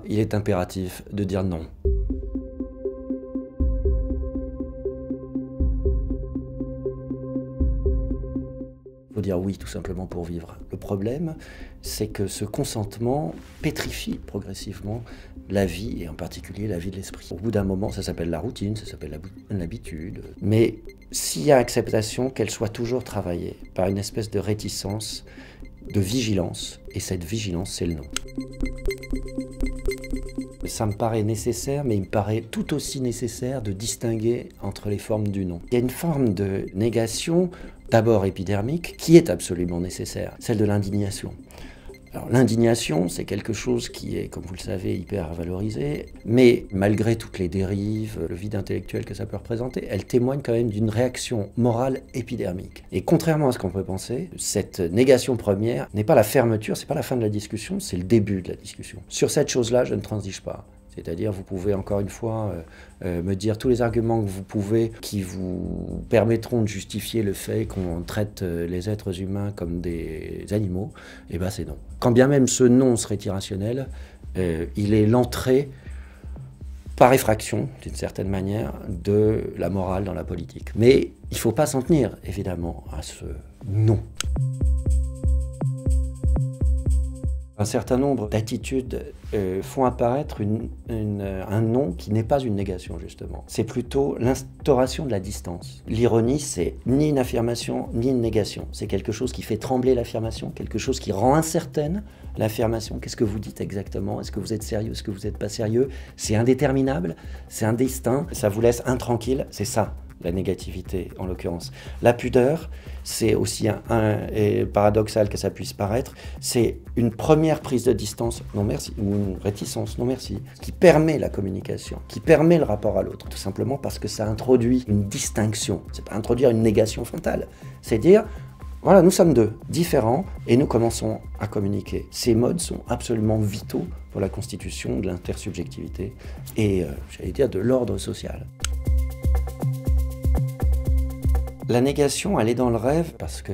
Il est impératif de dire non. Il faut dire oui tout simplement pour vivre. Le problème, c'est que ce consentement pétrifie progressivement la vie, et en particulier la vie de l'esprit. Au bout d'un moment, ça s'appelle la routine, ça s'appelle l'habitude. Mais s'il y a acceptation, qu'elle soit toujours travaillée par une espèce de réticence, de vigilance, et cette vigilance, c'est le non. Ça me paraît nécessaire, mais il me paraît tout aussi nécessaire de distinguer entre les formes du non. Il y a une forme de négation, d'abord épidermique, qui est absolument nécessaire, celle de l'indignation. Alors l'indignation, c'est quelque chose qui est, comme vous le savez, hyper valorisé, mais malgré toutes les dérives, le vide intellectuel que ça peut représenter, elle témoigne quand même d'une réaction morale épidermique. Et contrairement à ce qu'on peut penser, cette négation première n'est pas la fermeture, c'est pas la fin de la discussion, c'est le début de la discussion. Sur cette chose-là, je ne transige pas. C'est-à-dire, vous pouvez encore une fois me dire tous les arguments que vous pouvez qui vous permettront de justifier le fait qu'on traite les êtres humains comme des animaux, et bien c'est non. Quand bien même ce non serait irrationnel, il est l'entrée par effraction, d'une certaine manière, de la morale dans la politique. Mais il ne faut pas s'en tenir, évidemment, à ce non. Un certain nombre d'attitudes font apparaître un non qui n'est pas une négation, justement. C'est plutôt l'instauration de la distance. L'ironie, c'est ni une affirmation, ni une négation. C'est quelque chose qui fait trembler l'affirmation, quelque chose qui rend incertaine l'affirmation. Qu'est-ce que vous dites exactement? Est-ce que vous êtes sérieux? Est-ce que vous n'êtes pas sérieux? C'est indéterminable, c'est indistinct, ça vous laisse intranquille, c'est ça. La négativité, en l'occurrence. La pudeur, c'est aussi et paradoxal que ça puisse paraître, c'est une première prise de distance, non merci, ou une réticence, non merci, qui permet la communication, qui permet le rapport à l'autre, tout simplement parce que ça introduit une distinction. C'est pas introduire une négation frontale, c'est dire, voilà, nous sommes deux, différents, et nous commençons à communiquer. Ces modes sont absolument vitaux pour la constitution de l'intersubjectivité et, j'allais dire, de l'ordre social. La négation, elle est dans le rêve parce que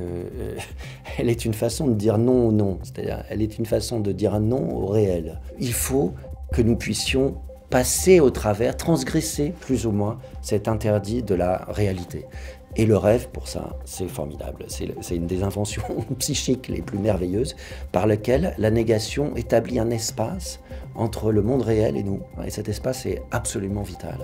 elle est une façon de dire non au non. C'est-à-dire, elle est une façon de dire non au réel. Il faut que nous puissions passer au travers, transgresser plus ou moins cet interdit de la réalité. Et le rêve, pour ça, c'est formidable. C'est une des inventions psychiques les plus merveilleuses par lequel la négation établit un espace entre le monde réel et nous. Et cet espace est absolument vital.